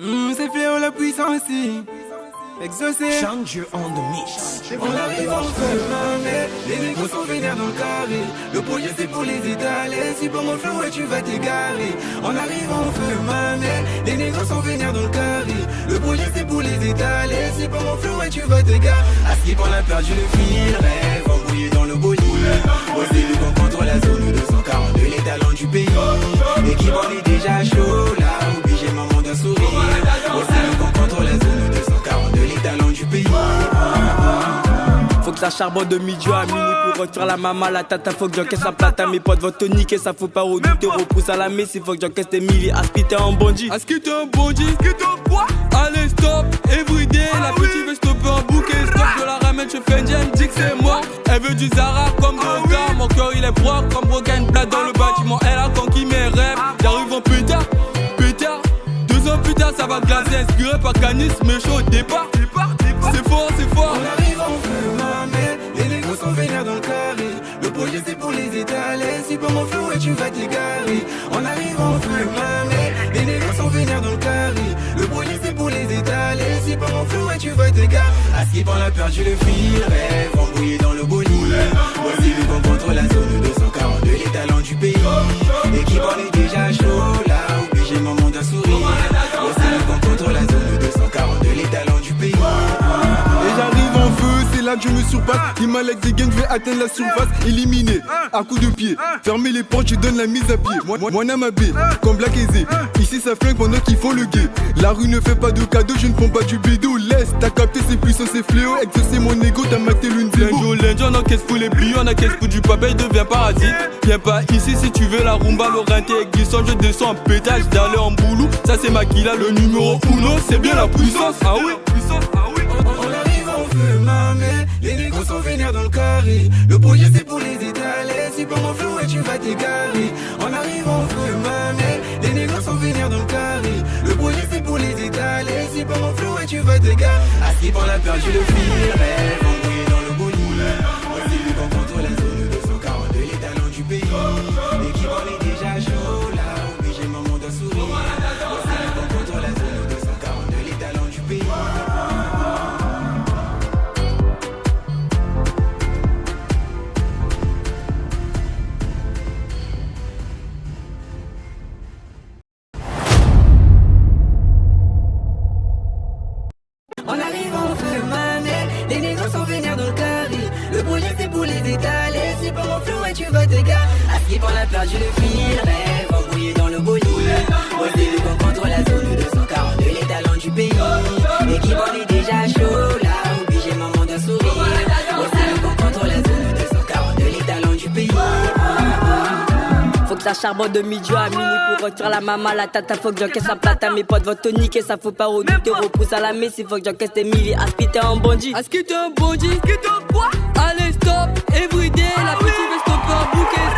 C'est Fléau la puissance. Exaucé. Change on the mix. On arrive en feu, mamé. Les négros sont vénères dans le carré. Le projet c'est pour les étaler. Si pour mon flow et tu vas t'égarer. On arrive en feu, mamé. Les négros sont vénères dans le carré. Le projet c'est pour les étaler. Si pour mon flow et tu vas t'égarer. À ce qui on a perdu le fil, rêve embrouillé dans le bolide. Voici le qu'on contre la zone 242, les talents du pays. L'équipe en est déjà chaud, là, obligé maman d'un sourire. Voici le qu'on contre la zone 242, les talents du pays. Faut que ça charbonne de midi à minuit pour retirer la maman, la tata. Faut que j'encaisse la plata, mes potes vont te niquer. Ça faut pas redouter, repousse à la messe. Il faut que j'encaisse des milliers. Aski t'es un bandit. Aski t'es un bandit. Quoi? Allez stop, everyday. La petite veut stopper un bouquet. Stop, je la ramène, je fais une dis que c'est moi. Elle veut du Zara comme de gars. Mon cœur il est broc comme Broken Plate dans le bâtiment. Elle a conquis mes rêves. J'arrive en pétard, pétard. 2 ans plus tard ça va glacer. Inspiré par Canis, mais chaud au départ. C'est fort, c'est fort. On arrive en feu, mamé. Les négros sont vénères dans le carré. Le projet c'est pour les étaler. Si pour mon flow et tu vas t'égarer. On arrive en feu, mamé. Les négros sont vénères dans le carré. Le projet c'est pour les étaler. Si pour mon flow et tu vas t'égarer. À ce qui on a perdu le fil, rêve embrouillé dans le bolide. Voici le qu'on contre la zone 242, les talents du pays. L'équipe en est déjà chaud, là, obligé maman d'un sourire. Voici le qu'on contre la zone 242, les talents du pays. Et j'arrive en feu, c'est là que je me surpasse. Il m'a like des gangs, je vais atteindre la surface. Éliminé, à coups de pied. Fermer les portes, je donne la mise à pied. Moi Namabé, comme Black Aizé. Ici ça flingue pendant qu'ils font le guet. La rue ne fait pas de cadeaux, je ne prends pas du bédo. Laisse, t'as capté ses puissants, ses fléaux. Exaucer mon ego, t'as maté l'une des mots. Lundi, on encaisse pour les billets, on encaisse pour du papier, devient parasite. Viens pas ici si tu veux la rumba, l'orienté est glissant. Je descends en pétage, d'aller en boulou. Ça c'est Makila, le numéro 1, c'est bien la puissance. Ah oui, puissance, ah oui. On arrive en feu, mamé. Les négros sont vénères dans le carré. Le projet c'est pour les étaler. Si pour mon flow et tu vas t'égarer. On arrive en feu, mamé. Les négros sont vénères dans le carré. Le projet c'est pour les étaler. Si pour mon flow et tu vas t'égarer. À ce qui on a perdu le fil, rêve embrouillé dans le bolide. Voici le qu'on contre la zone 242, les talents du pays. L'équipe en est déjà chaud, là, obligé maman d'un sourire. Voici le qu'on contre la zone 242, les talents du pays. On arrive en feu, mané. Les négros sont vénères dans le carré. Le projet c'est pour les étaler. Si pour mon flow et tu vas t'égarer. À ce qui on a perdu le fil, rêve embrouillé dans le bolide. Voici le qu'on contre la zone 242, les talents du pays. L'équipe en est déjà chaud, là, obligé maman d'un sourire. Voici le qu'on contre la zone 242, les talents du pays. Faut que ça charbonne de midi à minuit pour retirer la maman, la tata. Faut que j'encaisse la plata, mes potes vont te niquer. Ça faut pas redouter, repousse à la messe. Il faut que j'encaisse des milliers. Aski t'es un bandit. Aski t'es un bandit. Quoi? Allez stop, everyday. La petite veut stopper un bouquet.